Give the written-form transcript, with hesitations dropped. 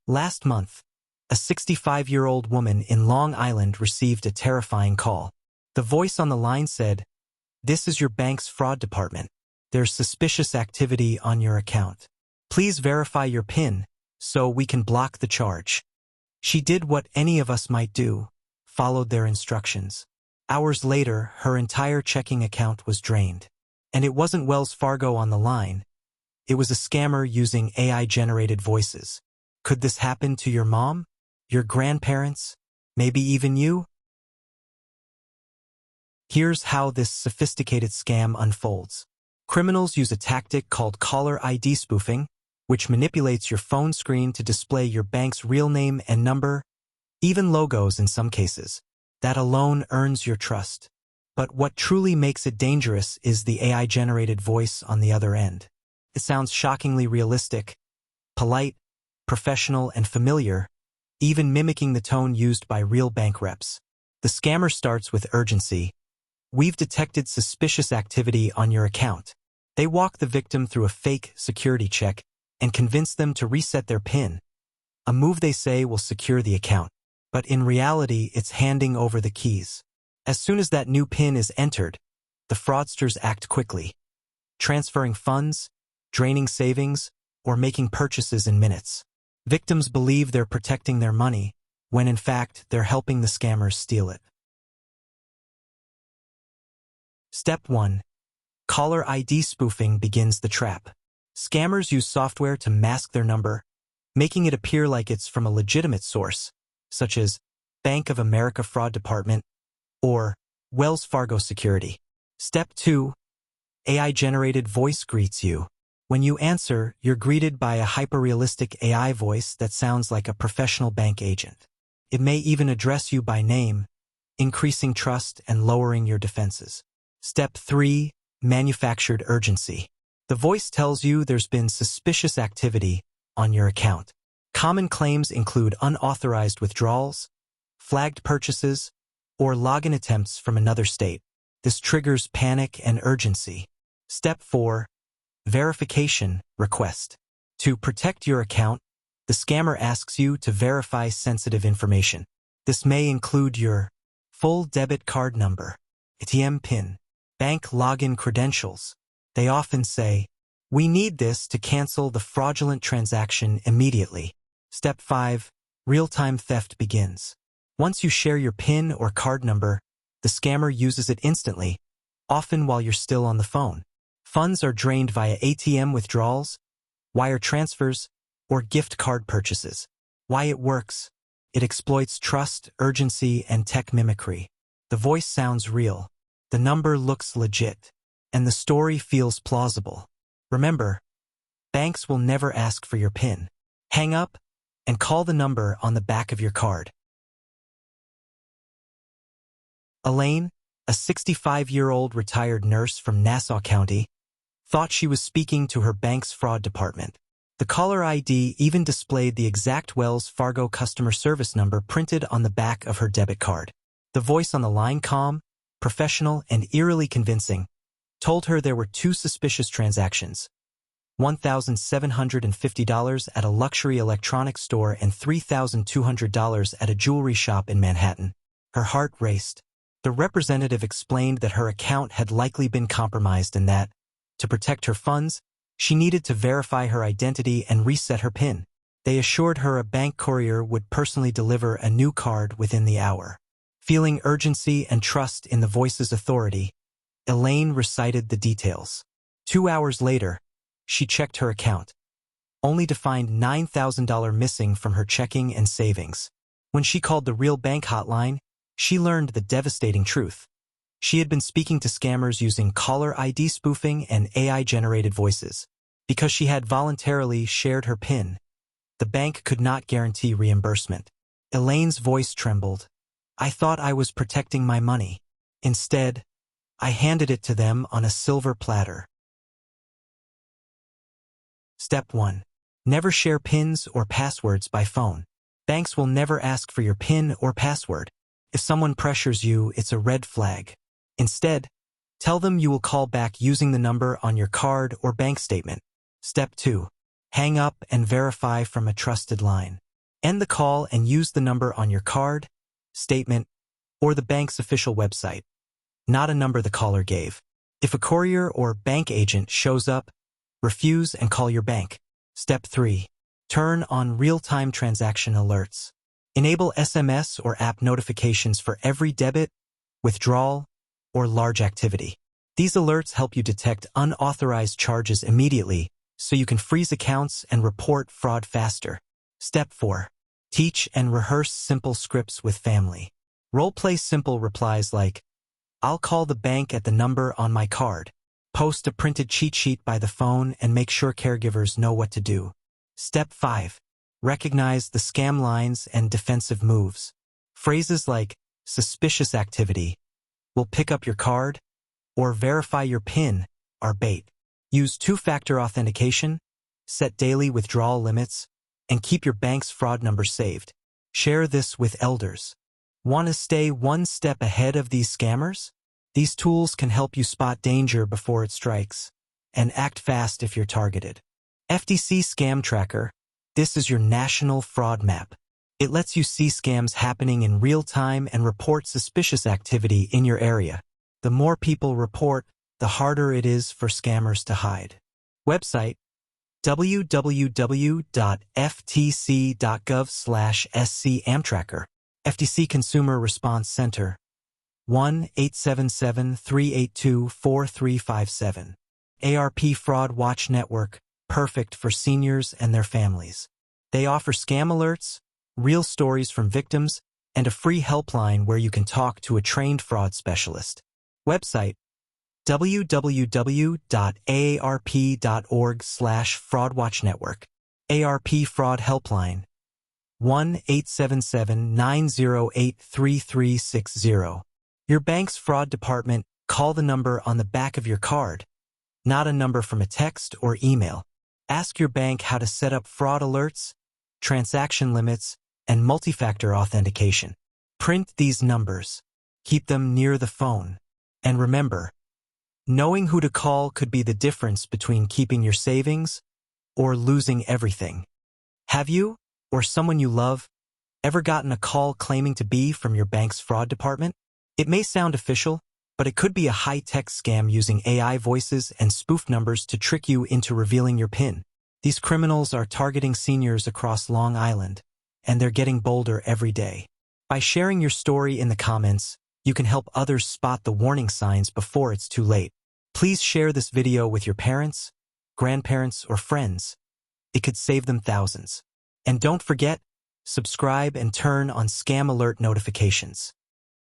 Last month, a 65-year-old woman in Long Island received a terrifying call. The voice on the line said, "This is your bank's fraud department. There's suspicious activity on your account. Please verify your PIN so we can block the charge." She did what any of us might do, followed their instructions. Hours later, her entire checking account was drained. And it wasn't Wells Fargo on the line. It was a scammer using AI-generated voices. Could this happen to your mom? Your grandparents? Maybe even you? Here's how this sophisticated scam unfolds. Criminals use a tactic called caller ID spoofing, which manipulates your phone screen to display your bank's real name and number, even logos in some cases. That alone earns your trust. But what truly makes it dangerous is the AI-generated voice on the other end. It sounds shockingly realistic, polite, professional, and familiar, even mimicking the tone used by real bank reps. The scammer starts with urgency. "We've detected suspicious activity on your account." They walk the victim through a fake security check and convince them to reset their PIN, a move they say will secure the account. But in reality, it's handing over the keys. As soon as that new PIN is entered, the fraudsters act quickly, transferring funds, draining savings, or making purchases in minutes. Victims believe they're protecting their money, when in fact they're helping the scammers steal it. Step 1. Caller ID spoofing begins the trap. Scammers use software to mask their number, making it appear like it's from a legitimate source, such as Bank of America Fraud Department or Wells Fargo Security. Step 2. AI-generated voice greets you. When you answer, you're greeted by a hyper-realistic AI voice that sounds like a professional bank agent. It may even address you by name, increasing trust and lowering your defenses. Step 3. Manufactured urgency. The voice tells you there's been suspicious activity on your account. Common claims include unauthorized withdrawals, flagged purchases, or login attempts from another state. This triggers panic and urgency. Step 4. Verification request. To protect your account, the scammer asks you to verify sensitive information. This may include your full debit card number, ATM PIN, bank login credentials. They often say, "We need this to cancel the fraudulent transaction immediately." Step 5. Real-time theft begins. Once you share your PIN or card number, the scammer uses it instantly, often while you're still on the phone. Funds are drained via ATM withdrawals, wire transfers, or gift card purchases. Why it works? It exploits trust, urgency, and tech mimicry. The voice sounds real, the number looks legit, and the story feels plausible. Remember, banks will never ask for your PIN. Hang up and call the number on the back of your card. Elaine, a 65-year-old retired nurse from Nassau County, thought she was speaking to her bank's fraud department. The caller ID even displayed the exact Wells Fargo customer service number printed on the back of her debit card. The voice on the line, calm, professional, and eerily convincing, told her there were two suspicious transactions: $1,750 at a luxury electronics store and $3,200 at a jewelry shop in Manhattan. Her heart raced. The representative explained that her account had likely been compromised and that, to protect her funds, she needed to verify her identity and reset her PIN. They assured her a bank courier would personally deliver a new card within the hour. Feeling urgency and trust in the voice's authority, Elaine recited the details. 2 hours later, she checked her account, only to find $9,000 missing from her checking and savings. When she called the real bank hotline, she learned the devastating truth. She had been speaking to scammers using caller ID spoofing and AI-generated voices. Because she had voluntarily shared her PIN, the bank could not guarantee reimbursement. Elaine's voice trembled. "I thought I was protecting my money. Instead, I handed it to them on a silver platter." Step 1. Never share PINs or passwords by phone. Banks will never ask for your PIN or password. If someone pressures you, it's a red flag. Instead, tell them you will call back using the number on your card or bank statement. Step 2. Hang up and verify from a trusted line. End the call and use the number on your card, statement, or the bank's official website, not a number the caller gave. If a courier or bank agent shows up, refuse and call your bank. Step 3. Turn on real-time transaction alerts. Enable SMS or app notifications for every debit, withdrawal, or large activity. These alerts help you detect unauthorized charges immediately so you can freeze accounts and report fraud faster. Step 4. Teach and rehearse simple scripts with family. Role-play simple replies like, "I'll call the bank at the number on my card." Post a printed cheat sheet by the phone and make sure caregivers know what to do. Step 5. Recognize the scam lines and defensive moves. Phrases like, "suspicious activity," "will pick up your card," or "verify your PIN" are bait. Use two-factor authentication, set daily withdrawal limits, and keep your bank's fraud number saved. Share this with elders. Want to stay one step ahead of these scammers? These tools can help you spot danger before it strikes, and act fast if you're targeted. FTC Scam Tracker. This is your national fraud map. It lets you see scams happening in real time and report suspicious activity in your area. The more people report, the harder it is for scammers to hide. Website: www.ftc.gov/scamtracker. FTC Consumer Response Center, 1-877-382-4357. ARP Fraud Watch Network, perfect for seniors and their families. They offer scam alerts, real stories from victims, and a free helpline where you can talk to a trained fraud specialist. Website: www.aarp.org/fraudwatchnetwork. ARP Fraud Helpline, 1-877-908-3360. Your bank's fraud department. Call the number on the back of your card, not a number from a text or email. Ask your bank how to set up fraud alerts, transaction limits, and multi-factor authentication. Print these numbers. Keep them near the phone. And remember, knowing who to call could be the difference between keeping your savings or losing everything. Have you, or someone you love, ever gotten a call claiming to be from your bank's fraud department? It may sound official, but it could be a high-tech scam using AI voices and spoof numbers to trick you into revealing your PIN. These criminals are targeting seniors across Long Island, and they're getting bolder every day. By sharing your story in the comments, you can help others spot the warning signs before it's too late. Please share this video with your parents, grandparents, or friends. It could save them thousands. And don't forget, subscribe and turn on scam alert notifications.